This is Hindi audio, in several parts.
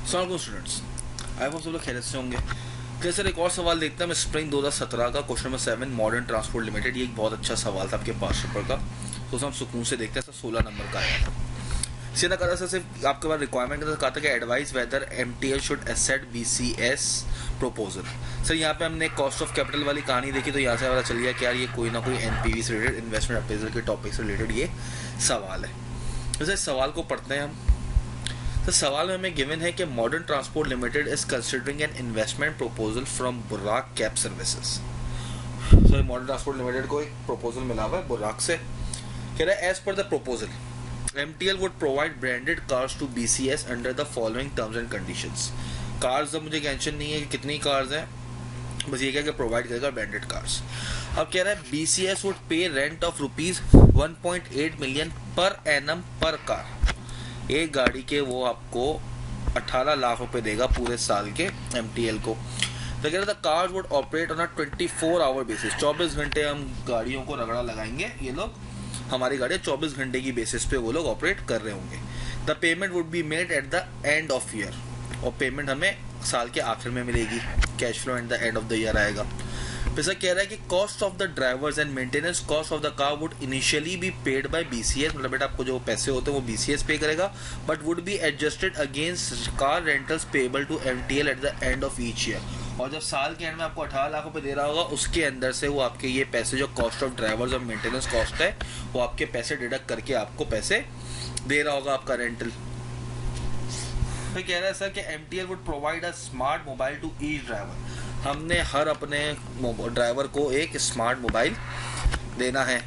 सलाम स्टूडेंट्स, आई होप सब लोग खैरियत से होंगे। तो सर एक और सवाल देखते हैं। मैं स्प्रिंग 2017 का question number 7 modern transport limited, ये एक बहुत अच्छा सवाल था आपके पास पेपर का, तो उसे हम सुकून से देखते हैं। सर 16 नंबर का आया था। सीधा कहा सर सिर्फ आपके पास रिक्वायरमेंट का कहा था कि advice whether MTL should assent BCS proposal. Sir यहाँ पे हमने कॉस्ट ऑफ कैपिटल वाली कहानी देखी, तो यहाँ से पता चल गया कि यार ये कोई ना कोई एनपीवी से रिलेटेड, इन्वेस्टमेंट अप्रेजल के टॉपिक से रिलेटेड ये सवाल है। तो इस सवाल को पढ़ते हैं हम। तो सवाल में हमें गिवन है कि modern transport limited is considering an investment proposal from Buraq cab services. So modern transport limited को एक प्रपोजल मिला हुआ है बुर्राक से। कह रहा है as per the proposal MTL would provide branded cars to BCS under the following terms and conditions. Cars अब मुझे टेंशन नहीं है कि कितनी कार्स हैं, बस ये क्या कि प्रोवाइड करेगा ब्रांडेड कार्स। अब कह रहा है बीसीएस वुड पे rent of rupees 1.8 million per annum पर कार। एक गाड़ी के वो आपको 18 लाख रुपए देगा पूरे साल के एमटीएल को। तो कह रहा था cars would operate on a 24 hour basis. 24 घंटे हम गाड़ियों को रगड़ा लगाएंगे, ये लोग हमारी गाड़ी 24 घंटे की बेसिस पे वो लोग ऑपरेट कर रहे होंगे। The payment would be made at the end of year, और पेमेंट हमें साल के आखिर में मिलेगी। Cash flow eight the end of the year आएगा। फिर कह रहा है कि cost of the drivers and maintenance cost of the car would initially be paid by BCS. मतलब बेटा आपको जो पैसे होते हैं वो बीसीएस पे करेगा, but would be adjusted against car rentals payable to MTL at the end of each year. और जब साल के एंड में आपको 18 लाख रुपए दे रहा होगा, उसके अंदर से वो आपके ये पैसे जो कॉस्ट ऑफ ड्राइवर्स और मेंटेनेंस कॉस्ट है वो आपके पैसे डिडक्ट करके आपको पैसे दे रहा होगा आपका रेंटल। फिर कह रहा है सर कि MTL would provide a smart mobile to each driver. हमने हर अपने ड्राइवर को एक स्मार्ट मोबाइल देना है।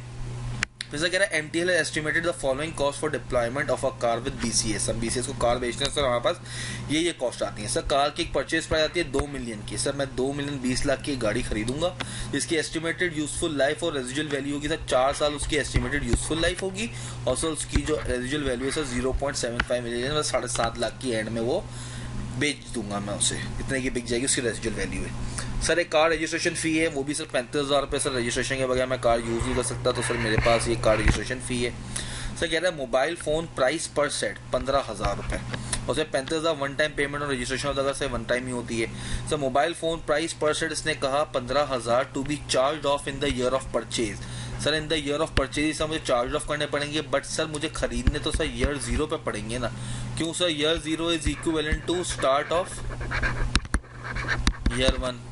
जैसा कह रहा है MTL estimated the following cost for deployment of a car with BCS. हम बीसीएस को कार बेचते हैं सर, हमारे पास ये कॉस्ट आती है। सर कार की परचेज प्राइस आती है 2 मिलियन की। सर मैं 2 मिलियन 20 लाख की गाड़ी खरीदूंगा, जिसकी एस्टिमेटेड यूजफुल लाइफ और रेजिजुअल वैल्यू होगी सर 4 साल उसकी एस्टिमेटेड यूजफुल लाइफ होगी, और सर उसकी जो रेजिजुअल वैल्यू है सर 0.75 मिलियन, 7.5 लाख की एंड में वो बेच दूंगा मैं उसे, इतने की बिक जाएगी उसकी रेजिजुअल वैल्यू है। सर एक कार रजिस्ट्रेशन फ़ी है, वो भी सर 35,000 रुपये। सर रजिस्ट्रेशन के बगैर मैं कार यूज़ नहीं कर सकता, तो सर मेरे पास ये कार रजिस्ट्रेशन फ़ी है। सर कह रहा है मोबाइल फ़ोन प्राइस पर सेट 15,000 रुपये, और सर 35,000 वन टाइम पेमेंट और रजिस्ट्रेशन होता है, सर वन टाइम ही होती है। सर मोबाइल फ़ोन प्राइस पर सेट इसने कहा 15,000 to be charge off in the year of purchase. Sir in the year of purchase sir मुझे चार्ज ऑफ करने पड़ेंगे, बट सर मुझे खरीदने तो सर ईयर 0 पे पड़ेंगे ना। क्यों sir? Year 0 is equivalent to start of year 1।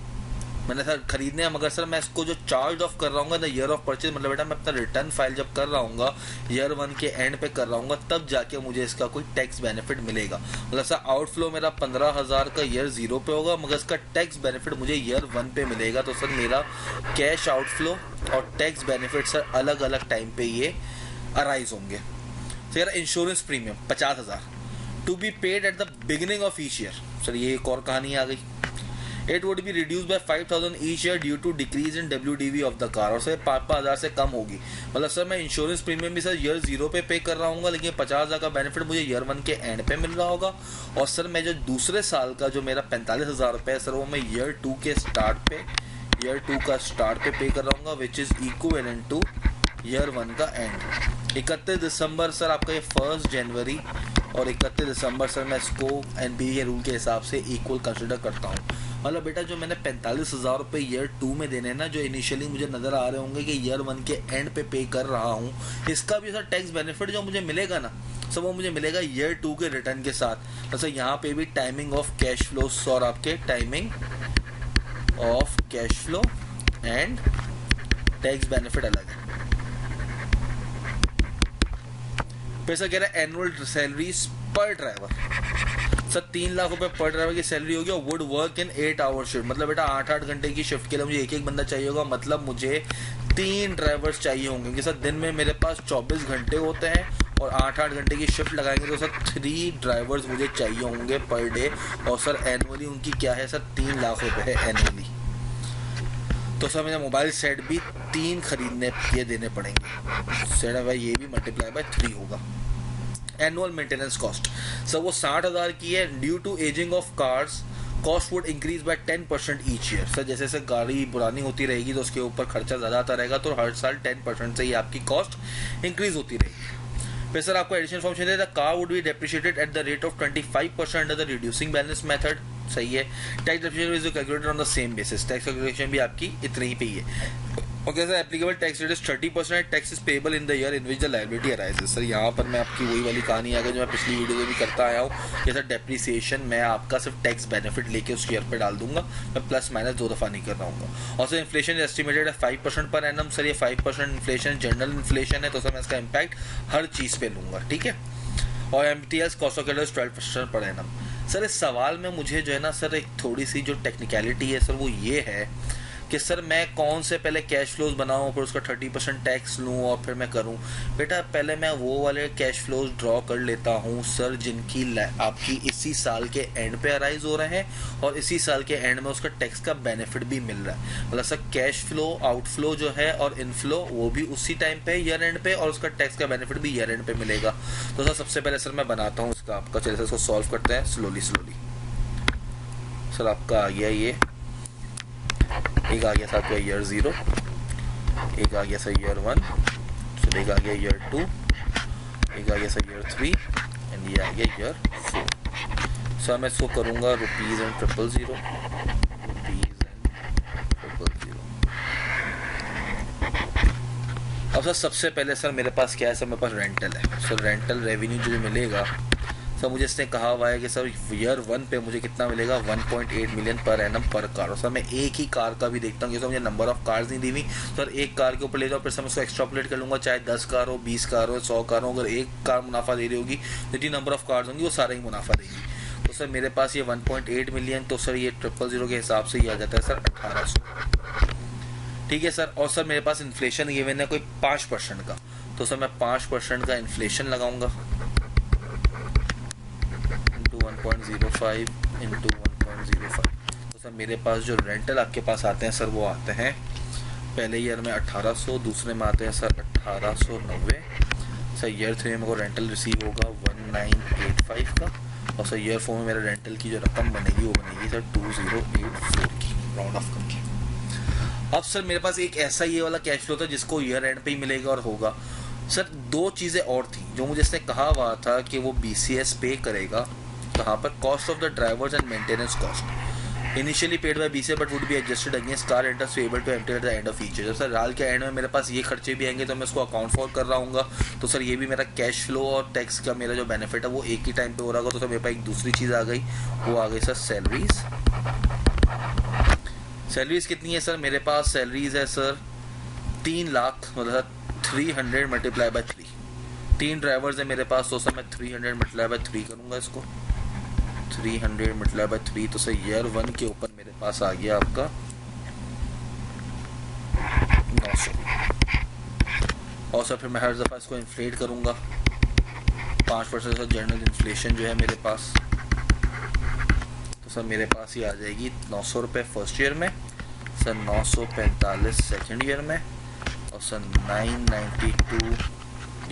मैंने सर खरीदने हैं, मगर सर मैं इसको जो चार्ज ऑफ कर रहा हूँ द ईयर ऑफ परचेज, मतलब बेटा मैं अपना रिटर्न फाइल जब कर रहा हूँ ईयर 1 के एंड पे कर रहा हूँ, तब जाके मुझे इसका कोई टैक्स बेनिफिट मिलेगा। मतलब सर आउटफ्लो मेरा 15,000 का ईयर 0 पे होगा, मगर इसका टैक्स बेनिफिट मुझे ईयर 1 पे मिलेगा। तो सर मेरा कैश आउटफ्लो और टैक्स बेनिफिट सर अलग अलग टाइम पे ये अराइज होंगे। Sir insurance premium 50,000 to be paid at the beginning of each year. Sir ये एक और कहानी आ गई। It would be reduced by 5,000 each year due to decrease in WDV of the car। और सर 5,000 से कम होगी। मतलब सर मैं इंश्योरेंस प्रीमियम भी सर ईयर 0 पे कर रहा हूँ, लेकिन 50,000 का बेनिफिट मुझे ईयर 1 के एंड पे मिल रहा होगा। और सर मैं जो दूसरे साल का जो मेरा 45,000 रुपये है सर, वो मैं ईयर 2 के स्टार्ट पे, ईयर 2 का स्टार्ट पे कर रहा हूँ, which is equivalent two year 1 का एंड। 31 दिसंबर सर आपका ये 1 जनवरी और 31 दिसंबर सर मैं इसको एनपीवी के रूल के हिसाब से इक्वल कंसिडर करता हूँ। मतलब बेटा जो मैंने 45,000 रुपये ईयर 2 में देने हैं ना, जो इनिशियली मुझे नज़र आ रहे होंगे कि ईयर 1 के एंड पे कर रहा हूँ, इसका भी सर टैक्स बेनिफिट जो मुझे मिलेगा ना सर, वो मुझे मिलेगा ईयर 2 के रिटर्न के साथ। तो सर यहाँ पे भी टाइमिंग ऑफ कैश फ्लो और आपके timing of cash flow and tax benefit अलग है। फिर सर कह रहा है एनुअल सैलरीज पर ड्राइवर। सर 3 लाख रुपए पर ड्राइवर की सैलरी होगी, और would work in 8 hour shift. मतलब बेटा 8-8 घंटे की शिफ्ट के लिए मुझे एक बंदा चाहिए होगा, मतलब मुझे 3 ड्राइवर्स चाहिए होंगे। कि सर दिन में मेरे पास 24 घंटे होते हैं और 8-8 घंटे की शिफ्ट लगाएंगे, तो सर 3 ड्राइवर्स मुझे चाहिए होंगे पर डे। और सर एनुअली उनकी क्या है सर 3 लाख रुपए है एनुअली। तो सर मेरा मोबाइल सेट भी 3 खरीदने ये देने पड़ेंगे। सेट भाई ये भी मल्टीप्लाई बाय 3 होगा। एनुअल मेंटेनेंस कॉस्ट सर वो 60,000 की है। Due to ageing of cars cost would increase by 10% each year. Sir जैसे जैसे गाड़ी पुरानी होती रहेगी तो उसके ऊपर खर्चा ज़्यादा आता रहेगा, तो हर साल 10% से ही आपकी कॉस्ट इंक्रीज होती रहेगी। फिर सर आपको एडिशनल फॉर्म चाहिए, the car would be depreciated at the rate of 25% under the reducing balance method, सही है। Tax depreciation is calculated on the same basis, tax calculation भी आपकी इतने ही पे ही है। Okay sir, applicable tax rate is 30%, tax is payable in the year in which the liability arises. Sir यहाँ पर मैं आपकी वही वाली कहानी आ गई जो मैं पिछली वीडियो में भी करता आया हूँ कि सर डेप्रिसिएशन मैं आपका सिर्फ टैक्स बेनिफिट लेके उस ईयर पे डाल दूंगा, मैं प्लस माइनस 2 दफ़ा नहीं कर रहा हूँ। और सर इन्फ्लेशन एस्टिमेटेड है 5% पर एनम। सर ये 5% इन्फ्लेशन जनरल इन्फ्लेशन है, तो सर मैं इसका इम्पैक्ट हर चीज़ पे लूँगा, ठीक है। और MTS cost of capital 12% per annum. Sir इस सवाल में मुझे जो है ना सर एक थोड़ी सी जो टेक्निकलिटी है सर वो ये है कि सर मैं कौन से पहले कैश फ्लोज बनाऊं, फिर उसका 30% टैक्स लूं और फिर मैं करूं। बेटा पहले मैं वो वाले कैश फ्लोज ड्रॉ कर लेता हूं सर जिनकी आपकी इसी साल के एंड पे अराइज हो रहे हैं और इसी साल के एंड में उसका टैक्स का बेनिफिट भी मिल रहा है। मतलब सर कैश फ्लो आउटफ्लो जो है और इनफ्लो वो भी उसी टाइम पे ईयर एंड पे, और उसका टैक्स का बेनिफिट भी ईयर एंड पे मिलेगा। तो सर सबसे पहले सर मैं बनाता हूँ इसका आपका, चलिए सर इसको सॉल्व करते हैं स्लोली। सर आपका आ गया ये, एक आ गया था आपका ईयर 0, एक आ गया था ईयर 1, फिर एक आ गया ईयर 2, एक आ गया था ईयर 3 एंड ये आ गया ईयर 4। सर मैं इसको करूँगा रुपीज़ एंड 000, अब सर सबसे पहले सर मेरे पास क्या है, सर मेरे पास रेंटल है। सर रेंटल रेवेन्यू जो मिलेगा सर मुझे इसने कहा हुआ है कि सर ईयर 1 पे मुझे कितना मिलेगा 1.8 मिलियन पर एनम पर कार। और सर मैं एक ही कार का भी देखता हूँ कि सर मुझे नंबर ऑफ कार्स नहीं दी हुई, सर एक कार के ऊपर ले जाओ, फिर सर मैं उसको एक्स्ट्रापोलेट कर लूँगा, चाहे 10 कार हो, 20 कार हो, 100 कार हो, अगर एक कार मुनाफा दे रही होगी जितनी नंबर ऑफ कार्स होंगी वो सारा ही मुनाफा देगी। तो सर मेरे पास ये 1.8 मिलियन, तो सर ये 000 के हिसाब से ही आ जाता है सर 1800, ठीक है सर। और सर मेरे पास इन्फ्लेशन गिवन है कोई 5% का, तो सर मैं 5% का इन्फ्लेशन लगाऊंगा 1.05 इंटू 1.05। तो सर मेरे पास जो रेंटल आपके पास आते हैं सर वो आते हैं पहले ईयर में 1800, दूसरे में आते हैं सर 1890। सर ईयर 3 में मेरे को रेंटल रिसीव होगा 1985 का, और सर ईयर 4 में मेरे रेंटल की जो रकम बनेगी वो बनेगी सर 2084 की, राउंड ऑफ करके। अब सर मेरे पास एक ऐसा ये वाला कैश फ्लो था जिसको ईयर एंड पे ही मिलेगा और होगा। सर 2 चीज़ें और थी जो मुझे इसने कहा हुआ था कि वो BCS पे करेगा, कहाँ पर, cost of the drivers and maintenance cost initially paid by BCS but would be adjusted against car renters able to empty at the end of each year. Sir राल के एंड में मेरे पास ये खर्चे भी आएंगे तो मैं इसको अकाउंट फॉर कर रहा हूँ, तो सर ये भी मेरा कैश फ्लो और टैक्स का मेरा जो बेनिफिट है वो एक ही टाइम पे हो रहा होगा। तो सर मेरे पास एक दूसरी चीज़ आ गई, वो आ गई सर सैलरीज। सैलरीज कितनी है सर, मेरे पास सैलरीज है सर 3 लाख, मतलब 300 मल्टीप्लाई बाय 3, 3 ड्राइवर्स है मेरे पास, तो सर मैं 300 मल्टीप्लाई बाय 3 करूँगा इसको, 300 मल्टीप्लाई बाय 3। तो सर ईयर 1 के ऊपर मेरे पास आ गया आपका 900, और सर फिर मैं हर दफ़ा इसको इन्फ्लेट करूँगा 5% सर जनरल इन्फ्लेशन जो है मेरे पास, तो सर मेरे पास ही आ जाएगी 900 रुपये फर्स्ट ईयर में, सर 945 सेकेंड ईयर में, और सर 992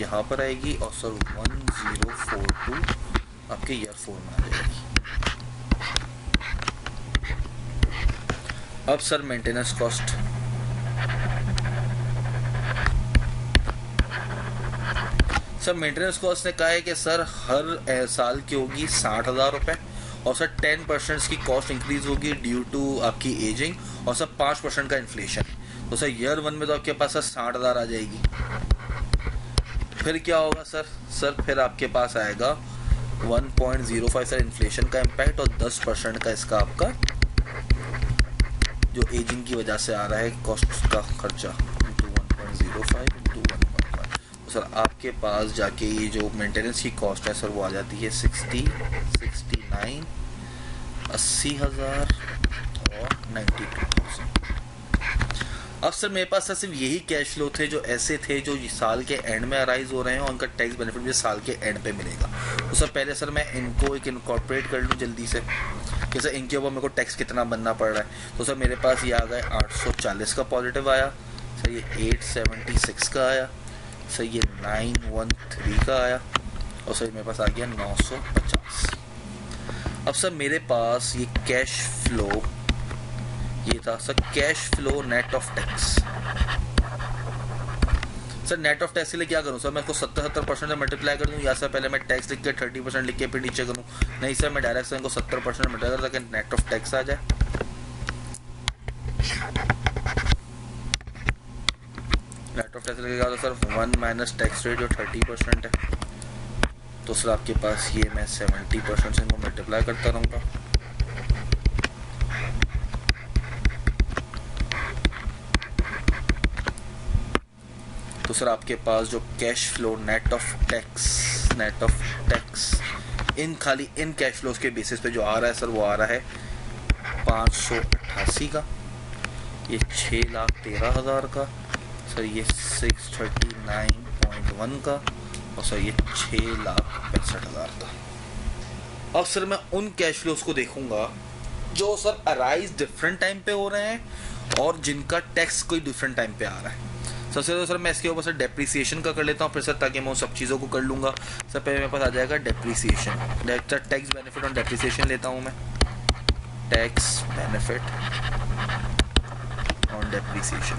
यहाँ पर आएगी, और सर 1042 आपके ईयर 4 में आ जाएगी। अब sir maintenance cost, sir maintenance cost ने कहा है कि सर हर साल की होगी 60,000 रुपये, और सर 10% की कॉस्ट इंक्रीज होगी ड्यू टू आपकी एजिंग, और सर 5% का इन्फ्लेशन। तो सर ईयर 1 में तो आपके पास सर 60,000 आ जाएगी। फिर क्या होगा सर फिर आपके पास आएगा 1.05 सर इन्फ्लेशन का इम्पैक्ट, और 10% का इसका आपका जो एजिंग की वजह से आ रहा है कॉस्ट का खर्चा, इंटू 1.05 इंटू 1.5। तो सर आपके पास जाके ये जो मेंटेनेंस की कॉस्ट है सर वो आ जाती है 60, 69, 80,000 और 92,000। अब सर मेरे पास सिर्फ यही कैश फ्लो थे जो ऐसे थे जो साल के एंड में अराइज हो रहे हैं, और उनका टैक्स बेनिफिट मुझे साल के एंड पे मिलेगा। तो सर पहले सर मैं इनको एक इनकॉर्पोरेट कर लूँ जल्दी से कि सर इनके ऊपर मेरे को टैक्स कितना बनना पड़ रहा है। तो सर मेरे पास ये आ गए 840 का पॉजिटिव आया, सर ये 876 का आया, सर ये 913 का आया, और सर मेरे पास आ गया 950। अब सर मेरे पास ये कैश फ्लो ये था sir cash flow net of tax. Sir net of tax के लिए क्या करूँ सर, मैं इसको 70% से मल्टीप्लाई कर दूँ, या सर पहले मैं टैक्स लिख के 30% लिख के फिर नीचे करूँ? नहीं सर, मैं डायरेक्ट सर इनको 70% मल्टीप्लाई कर ताकि नेट ऑफ टैक्स आ जाए। नेट ऑफ टैक्स लगेगा तो सर 1 माइनस टैक्स रेट जो 30% है, तो सर आपके पास ये मैं 70% से इनको मल्टीप्लाई करता रहूँगा। तो सर आपके पास जो cash flow net of tax in खाली इन कैश फ्लोज के बेसिस पे जो आ रहा है सर, वो आ रहा है 588 का, ये 6,13,000 का, सर ये 639.1 का, और सर ये 6,65,000 का। अब सर मैं उन कैश फ्लोज को देखूंगा जो सर अराइज डिफरेंट टाइम पे हो रहे हैं और जिनका टैक्स कोई डिफरेंट टाइम पे आ रहा है। सबसे तो सर मैं इसके ऊपर सर डेप्रीसिएशन का कर लेता हूँ फिर सर, ताकि मैं उन सब चीज़ों को कर लूँगा। सर पहले मेरे पास आ जाएगा depreciation, tax benefit on depreciation लेता हूँ मैं, टैक्स बेनिफिट ऑन डेप्रीसिएशन।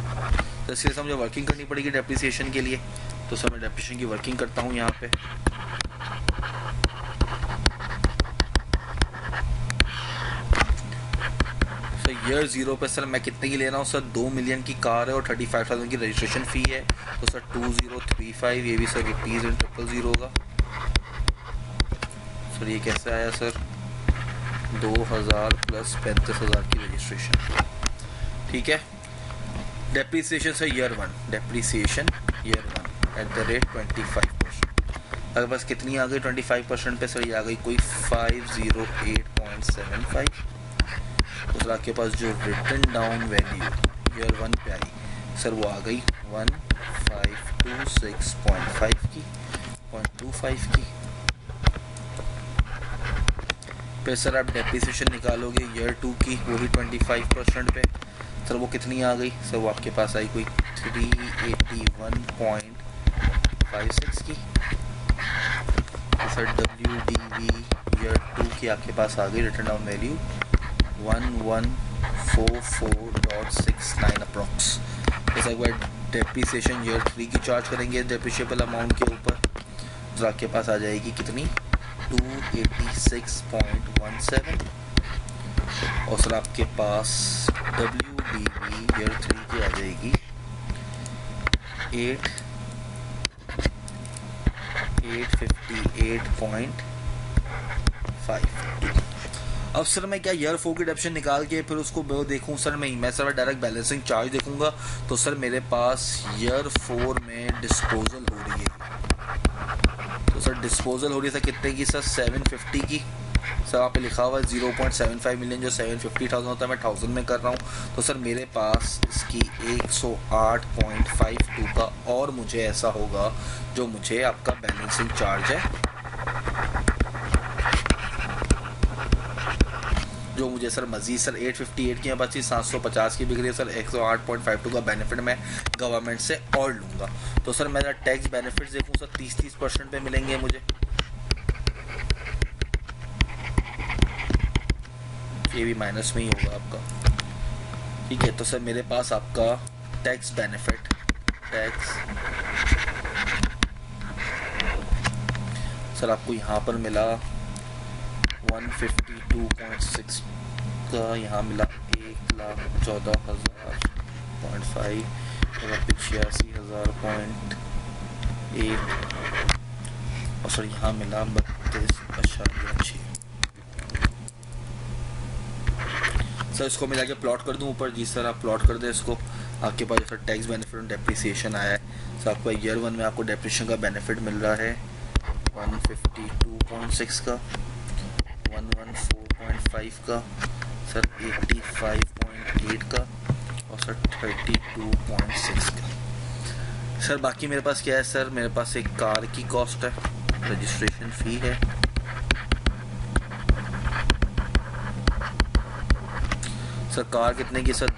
तो इसके लिए मुझे वर्किंग करनी पड़ेगी डेप्रीसिएशन के लिए, तो सर मैं डेप्रीसिएशन की वर्किंग करता हूँ यहाँ पे। ईयर 0 पे सर मैं कितने की ले रहा हूँ सर, 2 मिलियन की कार है और 35,000 की रजिस्ट्रेशन फ़ी है, तो सर 2035, ये भी सर रुपीज़ एंड 000 होगा। सर ये कैसे आया सर, 2,000 प्लस 35,000 की रजिस्ट्रेशन, ठीक है। Depreciation sir year 1, depreciation year 1 @25%। अगर बस कितनी आ गई 25% पे सर, ये आ गई कोई 508.75। तो आपके पास जो रिटन डाउन वैल्यू ईयर 1 पे आई सर, वो आ गई 1526.5 की, 0.25 की। फिर सर आप डेप्रीसिएशन निकालोगे ईयर 2 की, वही 25% पे, सर वो कितनी आ गई सर, वो आपके पास आई कोई 381.56 की। तो सर WDV ईयर 2 की आपके पास आ गई रिटन डाउन वैल्यू 1144.69 अप्रॉक्स। जैसा एक बार डेप्रीसिएशन ईयर 3 की चार्ज करेंगे डेप्रीशिएबल अमाउंट के ऊपर, तो आपके पास आ जाएगी कितनी 286.17। और सर आपके पास WDV ईयर 3 की आ जाएगी 858.52। अब सर मैं क्या ईयर 4 की डेप्शन निकाल के फिर उसको देखूं सर, मैं सर डायरेक्ट बैलेंसिंग चार्ज देखूंगा, तो सर मेरे पास ईयर 4 में डिस्पोजल हो रही है, तो सर डिस्पोजल हो रही है सर कितने की सर, 750 की। सर वहाँ पे लिखा हुआ है 0.75 मिलियन, जो 750,000 होता है, मैं 1000 में कर रहा हूँ, तो सर मेरे पास इसकी 108.52 का और मुझे ऐसा होगा जो मुझे आपका बैलेंसिंग चार्ज है, जो मुझे सर मजीद सर 858 की बची 750 की बिक रही है सर, 108.52 का बेनिफिट मैं गवर्नमेंट से और लूँगा। तो सर मेरा टैक्स बेनिफिट देखूँ सर 30% पे मिलेंगे मुझे, ये भी माइनस में ही होगा आपका, ठीक है। तो सर मेरे पास आपका टैक्स बेनिफिट सर आपको यहाँ पर मिला 152.6 का, यहाँ मिला 1,14,000.5, 86,000.1 और सर यहाँ मिला 32.6। सर इसको मिला के प्लॉट कर दूं ऊपर, जी सर आप प्लॉट कर दें इसको। आपके पास सर टैक्स बेनिफिट और डेप्रीसिएशन आया है, सर आपको ईयर 1 में आपको डेप्रीसिएशन का बेनिफिट मिल रहा है 152.6 का, 114.5 का, सर 85.8 का और सर 32.6 का। सर बाकी मेरे पास क्या है सर, मेरे पास एक कार की कॉस्ट है, रजिस्ट्रेशन फ़ी है, सर कार कितने की सर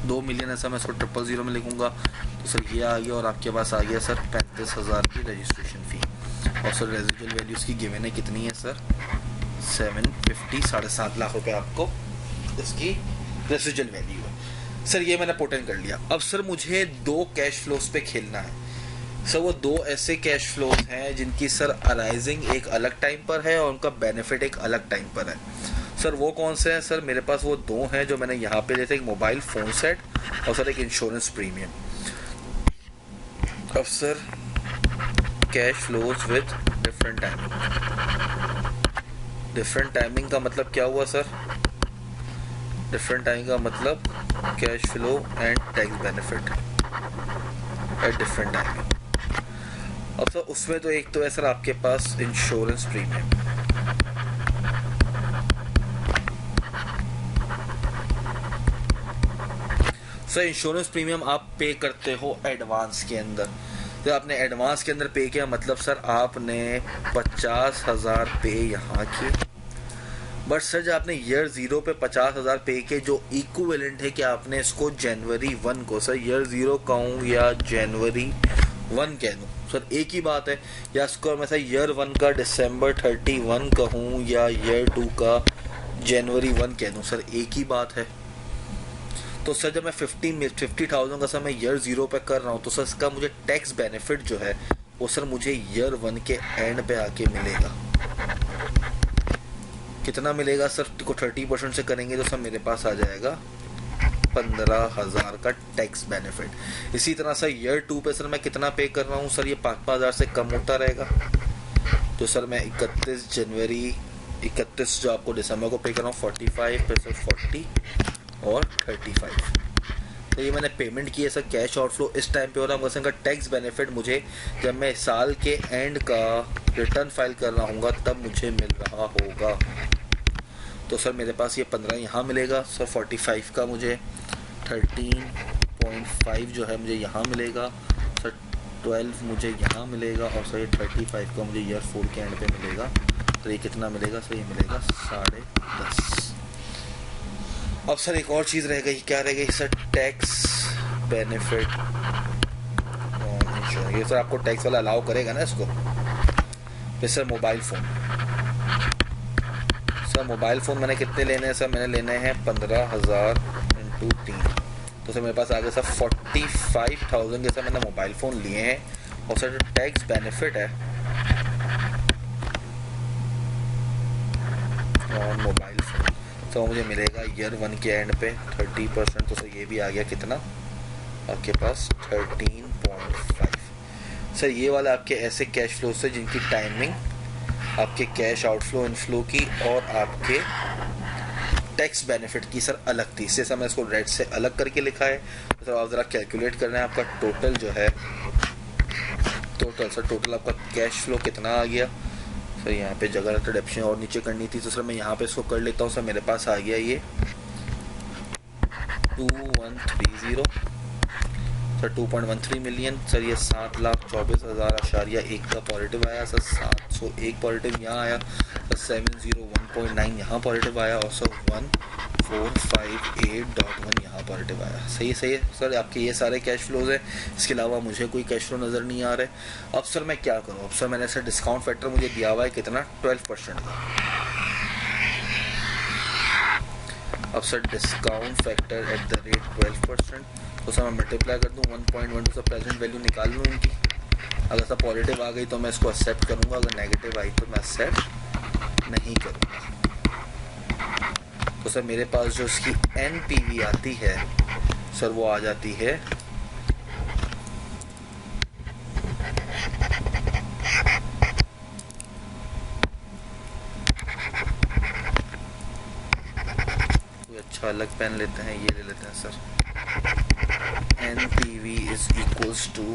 2 मिलियन है सर, मैं इसको 000 में लिखूंगा, तो सर ये आ गया और आपके पास आ गया सर 35,000 की रजिस्ट्रेशन फ़ी। और सर रेजिडुअल वैल्यू इसकी गिवन है कितनी है सर 750, 7.5 लाख रुपए आपको इसकी रेजिडुअल वैल्यू है। सर ये मैंने पुट इन कर लिया। अब सर मुझे 2 कैश फ्लोज पे खेलना है सर। वो 2 ऐसे कैश फ्लोज हैं जिनकी सर अराइजिंग एक अलग टाइम पर है और उनका बेनिफिट एक अलग टाइम पर है। सर वो कौन से हैं सर? मेरे पास वो 2 हैं जो मैंने यहाँ पे जैसे एक मोबाइल फ़ोन सेट और सर एक इंश्योरेंस प्रीमियम। अब sir cash flows with different timing. Different timing का मतलब क्या हुआ सर? डिफरेंट टाइमिंग का मतलब cash flow and tax benefit at different timing. अब सर उसमें तो एक तो है सर आपके पास insurance premium. Sir insurance premium आप पे करते हो एडवांस के अंदर। तो आपने एडवांस के अंदर पे किया मतलब सर आपने 50,000 पे यहाँ किए। बट सर जब आपने ईयर 0 पे 50,000 पे किए जो इक्विवेलेंट है कि आपने इसको जनवरी 1 को, सर ईयर 0 कहूँ या जनवरी 1 कह दूँ सर एक ही बात है। या इसको मैं सर ईयर 1 का डिसम्बर 31 कहूँ या ईयर 2 का जनवरी 1 कह दूँ सर एक ही बात है। तो सर जब मैं 50,000 का सर मैं ईयर 0 पे कर रहा हूँ तो सर इसका मुझे टैक्स बेनिफिट जो है वो सर मुझे ईयर 1 के एंड पे आके मिलेगा। कितना मिलेगा सर? को 30% से करेंगे तो सर मेरे पास आ जाएगा 15,000 का टैक्स बेनिफिट। इसी तरह सर ईयर 2 पे सर मैं कितना पे कर रहा हूँ सर? ये 5,000 से कम होता रहेगा। तो सर मैं 31 जनवरी 31 जो आपको दिसंबर को पे कर रहा हूँ 45 पे सर 40 और 35। तो ये मैंने पेमेंट की है सर। कैश आउटफ्लो इस टाइम पे हो रहा है मगर टैक्स बेनिफिट मुझे जब मैं साल के एंड का रिटर्न फाइल कर रहा हूँ तब मुझे मिल रहा होगा। तो सर मेरे पास ये 15 यहाँ मिलेगा सर। 45 का मुझे 13.5 जो है मुझे यहाँ मिलेगा सर। 12 मुझे यहाँ मिलेगा और सर ये 35 का मुझे ईयर 4 के एंड पे मिलेगा। तो ये कितना मिलेगा सर? ये मिलेगा 10.5। अब सर एक और चीज़ रह गई। क्या रह गई सर? Tax benefit. ये सर आपको टैक्स वाला अलाउ करेगा ना इसको। फिर sir mobile phone. Sir mobile phone मैंने कितने लेने हैं सर? मैंने लेने हैं 15,000 इंटू 3। तो सर मेरे पास आ गया सर 45,000 के सर मैंने मोबाइल फ़ोन लिए हैं। और सर जो टैक्स बेनिफिट है और मोबाइल फ़ोन तो मुझे मिलेगा ईयर 1 के एंड पे 30%। तो सर ये भी आ गया कितना आपके पास? 13.5। सर ये वाला आपके ऐसे कैश फ्लो से जिनकी टाइमिंग आपके कैश आउटफ्लो इनफ्लो की और आपके टैक्स बेनिफिट की सर अलग थी। इससे सर मैं इसको रेड से अलग करके लिखा है। तो आप ज़रा कैलकुलेट करना है आपका टोटल जो है टोटल आपका कैश फ्लो कितना आ गया सर। यहाँ पे जगह डिडक्शन और नीचे करनी थी तो सर मैं यहाँ पे इसको कर लेता हूँ सर। मेरे पास आ गया ये 2130 सर 2.13 मिलियन सर। ये 7,24,000.1 का पॉजिटिव आया सर। 701 पॉजिटिव यहाँ आया सर। 701.9 यहाँ पॉजिटिव आया और सर 1458.1 यहाँ पॉजिटिव आया। सही है सर। आपके ये सारे कैश फ्लोज हैं। इसके अलावा मुझे कोई कैश फ्लो नज़र नहीं आ रहा है। अब सर मैं क्या करूँ? अब सर मैंने सर डिस्काउंट फैक्टर मुझे दिया हुआ है कितना? 12% का। अब sir discount factor at the rate 12%। तो सर मैं मल्टीप्लाई कर दूँ 1.1 तो सर प्रेजेंट वैल्यू निकाल लूँ इनकी। अगर सर पॉजिटिव आ गई तो मैं इसको एक्सेप्ट करूँगा, अगर नेगेटिव आई तो मैं एक्सेप्ट नहीं करूँगा। तो सर मेरे पास जो इसकी NPV आती है सर वो आ जाती है कोई अच्छा अलग पेन लेते हैं, ये ले लेते हैं sir. NPV is equals to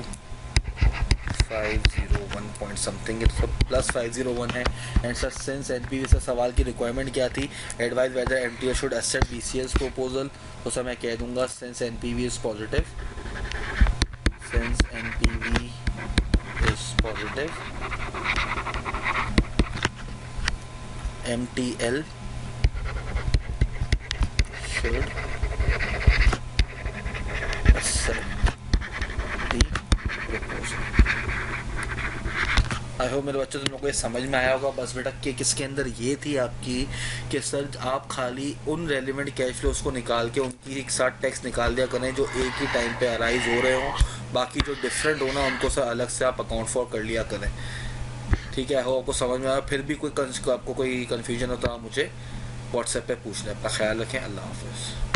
501 point something है तो सब प्लस 501 है। एंड सर सिंस NPV से सवाल की रिक्वायरमेंट क्या थी? Advise whether MTS should accept BCS proposal. तो सर मैं कह दूंगा since NPV is positive, since NPV is positive MTL should accept the proposal। I hope मेरे बच्चों तुम लोग को ये समझ में आया होगा। बस बेटा कि किसके अंदर ये थी आपकी कि सर आप खाली उन रेलिवेंट कैश फ्लोज को निकाल के उनकी एक साथ टैक्स निकाल दिया करें जो एक ही टाइम पे अराइज हो रहे हों, बाकी जो डिफरेंट हो ना उनको सर अलग से आप अकाउंट फॉर कर लिया करें। ठीक है, हो आपको समझ में आया। फिर भी कोई आपको कोई कन्फ्यूजन हो तो आप मुझे व्हाट्सएप पे पूछ लें। अपना ख्याल रखें। अल्लाह हाफिज़।